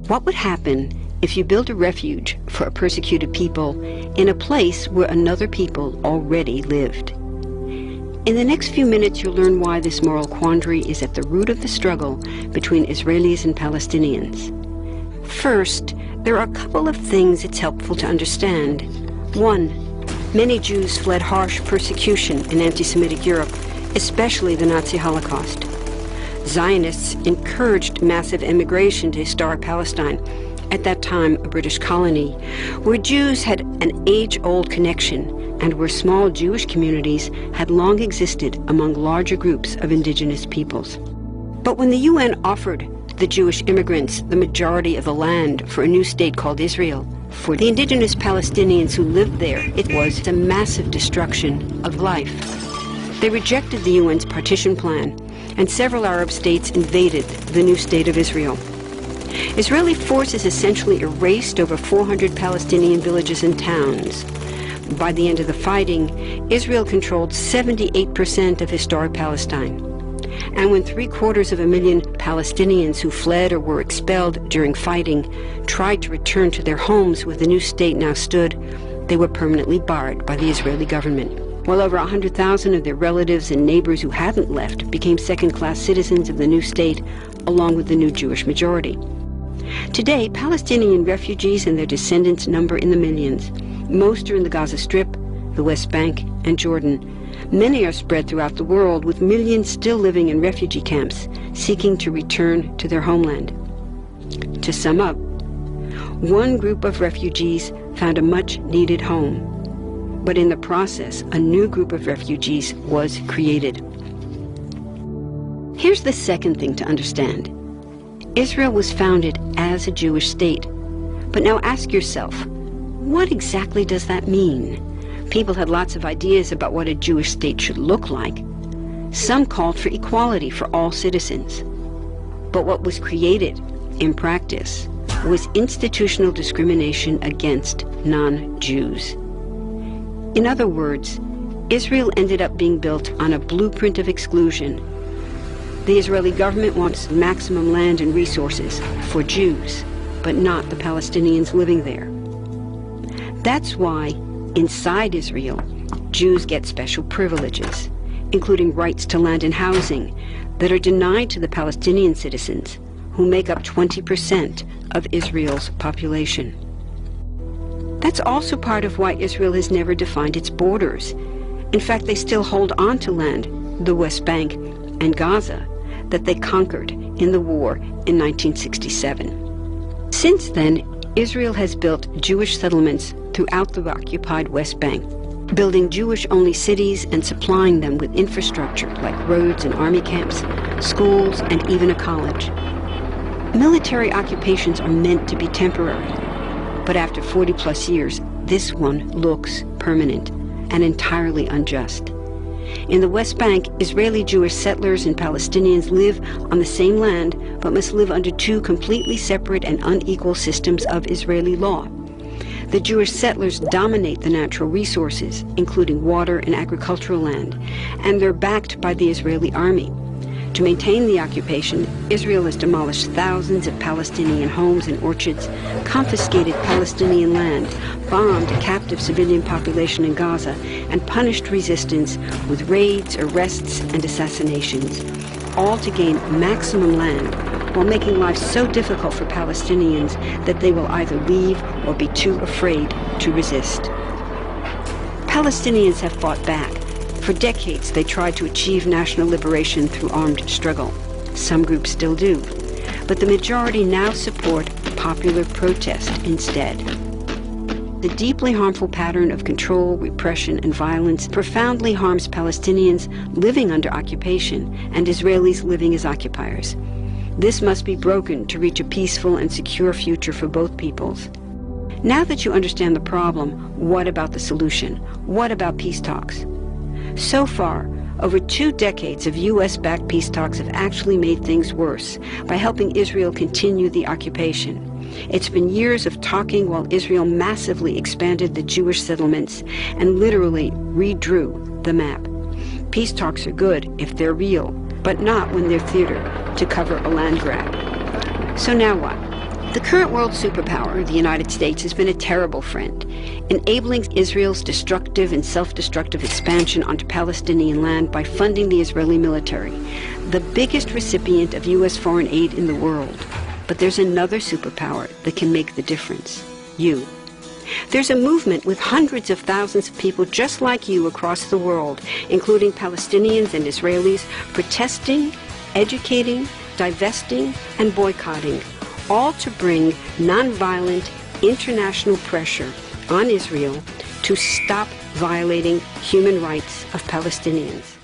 What would happen if you built a refuge for a persecuted people in a place where another people already lived? In the next few minutes, you'll learn why this moral quandary is at the root of the struggle between Israelis and Palestinians. First, there are a couple of things it's helpful to understand. One, many Jews fled harsh persecution in anti-Semitic Europe, especially the Nazi Holocaust. Zionists encouraged massive immigration to historic Palestine, at that time a British colony, where Jews had an age-old connection and where small Jewish communities had long existed among larger groups of indigenous peoples. But when the UN offered the Jewish immigrants the majority of the land for a new state called Israel, for the indigenous Palestinians who lived there, it was a massive destruction of life. They rejected the UN's partition plan, and several Arab states invaded the new state of Israel. Israeli forces essentially erased over 400 Palestinian villages and towns. By the end of the fighting, Israel controlled 78% of historic Palestine. And when 750,000 Palestinians who fled or were expelled during fighting tried to return to their homes where the new state now stood, they were permanently barred by the Israeli government. While over 100,000 of their relatives and neighbors who hadn't left became second-class citizens of the new state, along with the new Jewish majority. Today, Palestinian refugees and their descendants number in the millions. Most are in the Gaza Strip, the West Bank, and Jordan. Many are spread throughout the world, with millions still living in refugee camps, seeking to return to their homeland. To sum up, one group of refugees found a much-needed home, but in the process, a new group of refugees was created. Here's the second thing to understand. Israel was founded as a Jewish state. But now ask yourself, what exactly does that mean? People had lots of ideas about what a Jewish state should look like. Some called for equality for all citizens. But what was created, in practice, was institutional discrimination against non-Jews. In other words, Israel ended up being built on a blueprint of exclusion. The Israeli government wants maximum land and resources for Jews, but not the Palestinians living there. That's why, inside Israel, Jews get special privileges, including rights to land and housing, that are denied to the Palestinian citizens, who make up 20% of Israel's population. That's also part of why Israel has never defined its borders. In fact, they still hold on to land, the West Bank and Gaza, that they conquered in the war in 1967. Since then, Israel has built Jewish settlements throughout the occupied West Bank, building Jewish-only cities and supplying them with infrastructure like roads and army camps, schools, and even a college. Military occupations are meant to be temporary, but after 40-plus years, this one looks permanent and entirely unjust. In the West Bank, Israeli Jewish settlers and Palestinians live on the same land, but must live under two completely separate and unequal systems of Israeli law. The Jewish settlers dominate the natural resources, including water and agricultural land, and they're backed by the Israeli army. To maintain the occupation, Israel has demolished thousands of Palestinian homes and orchards, confiscated Palestinian land, bombed a captive civilian population in Gaza, and punished resistance with raids, arrests, and assassinations, all to gain maximum land, while making life so difficult for Palestinians that they will either leave or be too afraid to resist. Palestinians have fought back. For decades, they tried to achieve national liberation through armed struggle. Some groups still do. But the majority now support popular protest instead. The deeply harmful pattern of control, repression, and violence profoundly harms Palestinians living under occupation and Israelis living as occupiers. This must be broken to reach a peaceful and secure future for both peoples. Now that you understand the problem, what about the solution? What about peace talks? So far, over 2 decades of U.S.-backed peace talks have actually made things worse by helping Israel continue the occupation. It's been years of talking while Israel massively expanded the Jewish settlements and literally redrew the map. Peace talks are good if they're real, but not when they're theater to cover a land grab. So now what? The current world superpower, the United States, has been a terrible friend, enabling Israel's destructive and self-destructive expansion onto Palestinian land by funding the Israeli military, the biggest recipient of U.S. foreign aid in the world. But there's another superpower that can make the difference: you. There's a movement with hundreds of thousands of people just like you across the world, including Palestinians and Israelis, protesting, educating, divesting, and boycotting, all to bring nonviolent international pressure on Israel to stop violating human rights of Palestinians.